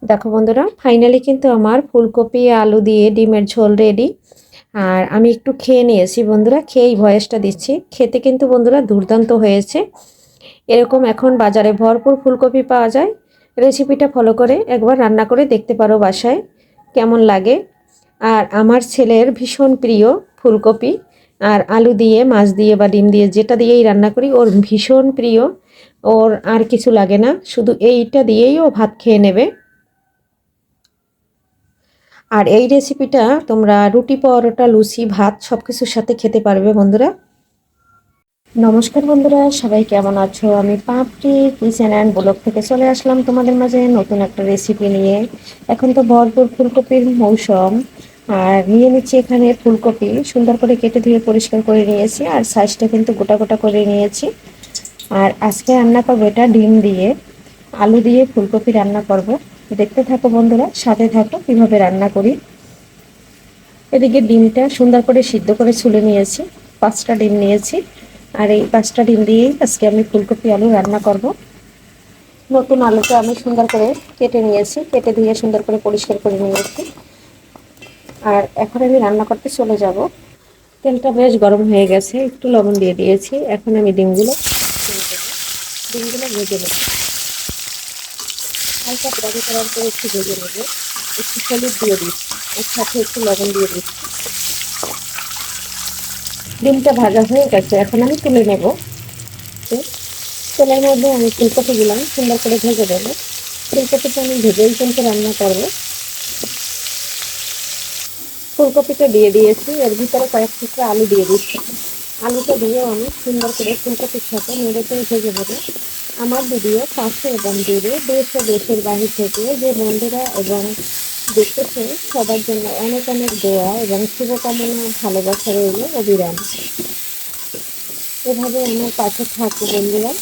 দেখো বন্ধুরা, ফাইনালি কিন্তু আমার ফুলকপি আলু দিয়ে ডিমের ঝোল রেডি। আর আমি একটু খেয়ে নিয়েছি বন্ধুরা, খেয়েই ভয়েসটা দিচ্ছি। খেতে কিন্তু বন্ধুরা দুর্দান্ত হয়েছে। এরকম এখন বাজারে ভরপুর ফুলকপি পাওয়া যায়। রেসিপিটা ফলো করে একবার রান্না করে দেখতে পারো বাসায়, কেমন লাগে। আর আমার ছেলের ভীষণ প্রিয় ফুলকপি আর আলু দিয়ে, মাছ দিয়ে বা ডিম দিয়ে, যেটা দিয়েই রান্না করি ওর ভীষণ প্রিয়। ওর আর কিছু লাগে না, শুধু এইটা দিয়েই ও ভাত খেয়ে নেবে। আর এই রেসিপিটা তোমরা রুটি, পরোটা, লুচি, ভাত সব কিছুর সাথে খেতে পারবে বন্ধুরা। নমস্কার বন্ধুরা, সবাই কেমন আছো? আমি পাপড়ি কিচেন অ্যান্ড ব্লগ থেকে চলে আসলাম তোমাদের মাঝে নতুন একটা রেসিপি নিয়ে। এখন তো ভরপুর ফুলকপির মৌসুম। আর নিয়ে নিচ্ছি এখানে ফুলকপি, সুন্দর করে কেটে ধুয়ে পরিষ্কার করে নিয়েছি। আর সাইজটা কিন্তু গোটা গোটা করে নিয়েছি। আর আজকে রান্না করবো এটা ডিম দিয়ে, আলু দিয়ে ফুলকপি রান্না করব। দেখতে থাকো বন্ধুরা, সাথে থাকো কিভাবে রান্না করি। এদিকে ডিমটা সুন্দর করে সিদ্ধ করে ছুলে নিয়েছি। 5টা ডিম নিয়েছি। আর এই 5টা ডিম দিয়েই আজকে আমি ফুলকপি আলু রান্না করব। নতুন আলুটা আমি সুন্দর করে কেটে নিয়েছি, কেটে দিয়ে সুন্দর করে পরিষ্কার করে নিয়েছি। আর এখন আমি রান্না করতে চলে যাব। তেলটা বেশ গরম হয়ে গেছে, একটু লবণ দিয়ে দিয়েছি। এখন আমি ডিমগুলো ছেড়ে দেবো। ডিমগুলো ভেজে নেব, হালকা ব্রাউন কালার করে একটু ভেজে নেব। একটু হলুদ দিয়ে দিচ্ছি, এর সাথে একটু লবণ দিয়ে দিচ্ছি। ডিমটা ভাজা হয়ে গেছে, এখন আমি তুলে নেব। তেলের মধ্যে আমি ফুলকপিগুলো সুন্দর করে ভেজে দেবো। ফুলকপিটা আমি ভেজেই কিন্তু রান্না করবো। ফুলকপিটা দিয়ে দিয়েছি, এর ভিতরে কয়েক টুকরো আলু দিয়ে দিচ্ছি। আলুটা দিয়েও আমি সুন্দর করে ফুলকপির সাথে নেড়েচেড়ে ভেজে দেবো। আমার ভিডিও পাশে এবং দূরে, দেশ ও দেশের বাহির থেকে যে বন্ধুরা এবং দেখতেছে, সবার জন্য অনেক অনেক দোয়া এবং শুভকামনা, ভালোবাসা রইল অবিরাম। এভাবে আমার পাশে থাকো বন্ধুরা,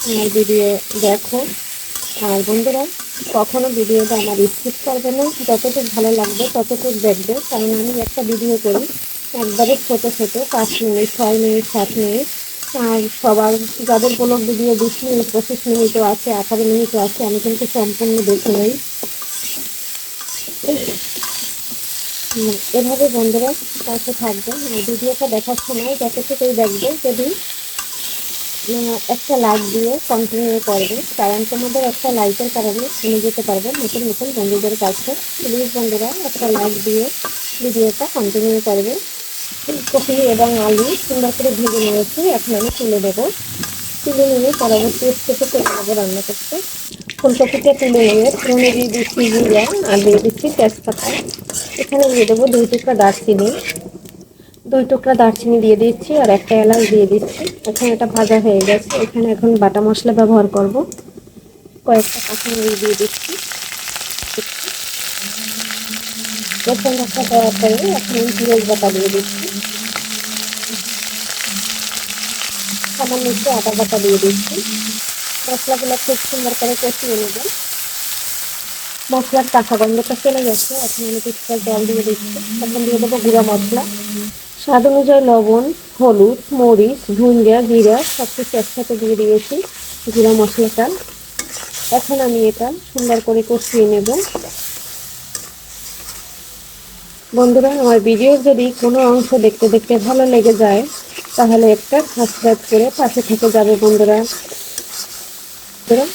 আমার ভিডিও দেখো। আর বন্ধুরা, কখনো ভিডিওটা আমার স্কিপ করবে না, যতটুকু ভালো লাগবে ততটুকু দেখবে। কারণ আমি একটা ভিডিও করি একবারে ছোট ছোট, 5 মিনিট, 6 মিনিট, 7 মিনিট। আর সবার যাদের কোনো ভিডিও 20 মিনিট, 25 মিনিটও আছে, 18 মিনিটও আছে, আমি কিন্তু সম্পূর্ণ দেখে নেই। এভাবে বন্ধুরা পাশে থাকবে। আর ভিডিওটা দেখার সময় যতটুকুই দেখবে, যদি একটা লাইক দিয়ে কন্টিনিউ করবে, কারণ তোমাদের একটা লাইকের কারণে নিয়ে যেতে পারবে নতুন নতুন বন্ধুদের কাছে। প্লিজ বন্ধুরা, একটা লাইক দিয়ে ভিডিওটা কন্টিনিউ করবে। ফুলকপি এবং আলু সুন্দর করে ভেজে নিয়েছি, এখন আমি তুলে দেবো। তুলে নিয়ে পরবর্তী স্টেপে চলে যাবো রান্না করতে। ফুলকপিটা তুলে নিয়ে ফোড়নে দিয়ে দিচ্ছি জিরা, আর দিয়ে দিচ্ছি তেজপাতা। এখানে দিয়ে দেবো 2 টুকরা দারচিনি দিয়ে দিচ্ছি, আর একটা এলাচ দিয়ে দিচ্ছি। এখন এটা ভাজা হয়ে গেছে, এখানে এখন বাটা মশলা ব্যবহার করব। কয়েকটা কাঁচামরিচ দিয়ে দিচ্ছি। রসুন একটা দেওয়ার পরে এখন আমি পেঁয়াজ বাটা দিয়ে দিচ্ছি। সামান্য একটু আদা বাটা দিয়ে দিচ্ছি। মশলাগুলো খুব সুন্দর করে কষিয়ে নেব। মশলার কাঁচা গন্ধটা চলে গেছে, এখন আমি কিছুটা জল দিয়ে দিচ্ছি। এখন দিয়ে দেবো গুঁড়া মশলা, স্বাদ অনুযায়ী লবণ, হলুদ, মরিচ, ধনিয়া, জিরা সব কিছু একসাথে দিয়ে দিয়েছি গুঁড়া মশলাটা। এখন আমি এটা সুন্দর করে কষিয়ে নেব। বন্ধুরা, আমার ভিডিওর যদি কোনো অংশ দেখতে দেখতে ভালো লেগে যায়, তাহলে একটা সাবস্ক্রাইব করে পাশে থেকে যাবে বন্ধুরা।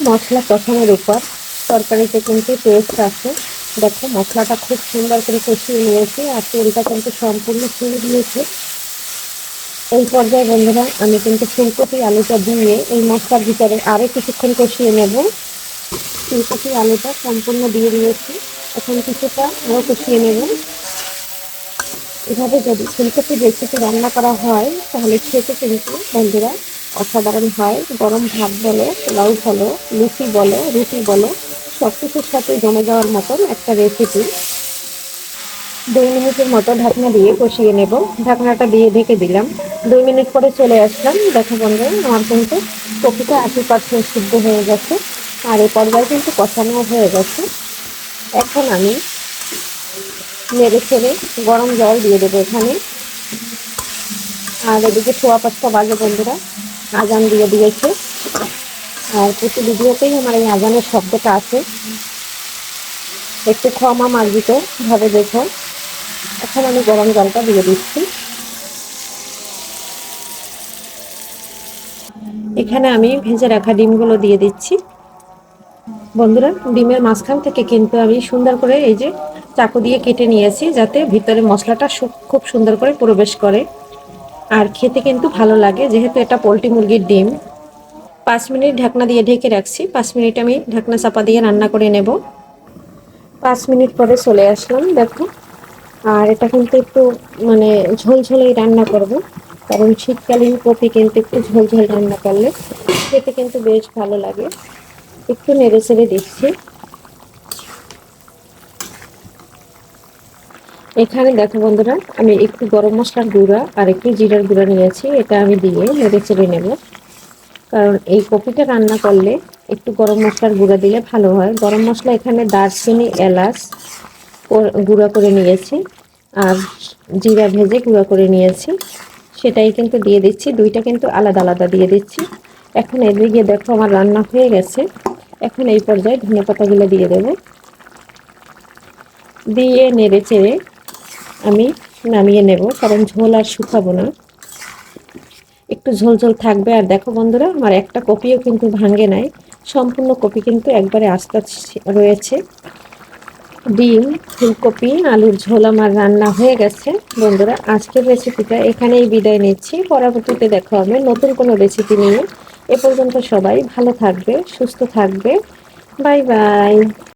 মশলা কষানোর উপর তরকারিতে কিন্তু টেস্ট আছে। দেখো, মশলাটা খুব সুন্দর করে কষিয়ে নিয়েছি, আর তেলটা কিন্তু সম্পূর্ণ ছেড়ে দিয়েছে। এই পর্যায়ে বন্ধুরা, আমি কিন্তু ফুলকপি আলুটা দিয়ে এই মশলার ভিতরে আরও কিছুক্ষণ কষিয়ে নেব। ফুলকপি আলুটা সম্পূর্ণ দিয়ে দিয়েছি, এখন কিছুটা আরও কষিয়ে নেব। এভাবে যদি ফুলকপির রেসিপি রান্না করা হয়, তাহলে খেতে কিন্তু বন্ধুরা অসাধারণ হয়। গরম ভাত বলো, পোলাও বলো, লুচি বলো, রুটি বলো, সব কিছুর সাথে জমে যাওয়ার মতন একটা রেসিপি। 2 মিনিটের মতো ঢাকনা দিয়ে কষিয়ে নেব। ঢাকনাটা দিয়ে ঢেকে দিলাম। 2 মিনিট পরে চলে আসলাম। দেখো বন্ধুরা, আমার কিন্তু কপিটা 80% সিদ্ধ হয়ে গেছে, আর এই পর্যায়ে কিন্তু কষানো হয়ে গেছে। এখন আমি নেড়ে ছেড়ে গরম জল দিয়ে দেবো এখানে। আর এদিকে 5:15 বাজে বন্ধুরা, আজান দিয়ে দিয়েছে। আর প্রতি ভিডিওতেই আমার এই আজানের শব্দটা আছে। একটু ক্ষমা মার্জিত ভাবে দেখো। এখন আমি গরম জলটা দিয়ে দিচ্ছি। এখানে আমি ভেজে রাখা ডিমগুলো দিয়ে দিচ্ছি। বন্ধুরা, ডিমের মাঝখান থেকে কিন্তু আমি সুন্দর করে এই যে চাকু দিয়ে কেটে নিয়েছি, যাতে ভিতরে মশলাটা খুব সুন্দর করে প্রবেশ করে আর খেতে কিন্তু ভালো লাগে, যেহেতু এটা পোলট্রি মুরগির ডিম। 5 মিনিট ঢাকনা দিয়ে ঢেকে রাখছি। 5 মিনিট আমি ঢাকনা চাপা দিয়ে রান্না করে নেব। 5 মিনিট পরে চলে আসলাম, দেখো। আর এটা কিন্তু একটু মানে ঝোলঝোলেই রান্না করব, কারণ শীতকালীন কপি কিন্তু একটু ঝোলঝোল রান্না করলে খেতে কিন্তু বেশ ভালো লাগে। একটু নেড়ে চেড়ে দিচ্ছি। এখানে দেখো বন্ধুরা, আমি একটু গরম মশলার গুঁড়া আর একটু জিরার গুঁড়া নিয়েছি, এটা আমি দিয়ে নেড়ে চেড়ে নেব। কারণ এই কপিটা রান্না করলে একটু গরম মশলার গুঁড়া দিলে ভালো হয়। গরম মশলা এখানে দারচিনি, এলাচ গুঁড়া করে নিয়েছি, আর জিরা ভেজে গুঁড়া করে নিয়েছি, সেটাই কিন্তু দিয়ে দিচ্ছি। দুইটা কিন্তু আলাদা আলাদা দিয়ে দিচ্ছি। এখন এদিকে দেখো আমার রান্না হয়ে গেছে। এখন এই পর্যায়ে ধনেপাতাগুলো দিয়ে দেবো, দিয়ে নেড়ে চেড়ে আমি নামিয়ে নেব, কারণ ঝোল আর শুকাবো না, একটু ঝোল ঝোল থাকবে। আর দেখো বন্ধুরা, আমার একটা কপিও কিন্তু ভাঙে নাই, সম্পূর্ণ কপি কিন্তু একবারে আস্তে রয়েছে। ডিম, ফুলকপি, আলুর ঝোল আমার রান্না হয়ে গেছে। বন্ধুরা, আজকের রেসিপিটা এখানেই বিদায় নিচ্ছি। পরবর্তীতে দেখা হবে নতুন কোনো রেসিপি নিয়ে। এ পর্যন্ত সবাই ভালো থাকবে, সুস্থ থাকবে। Bye bye.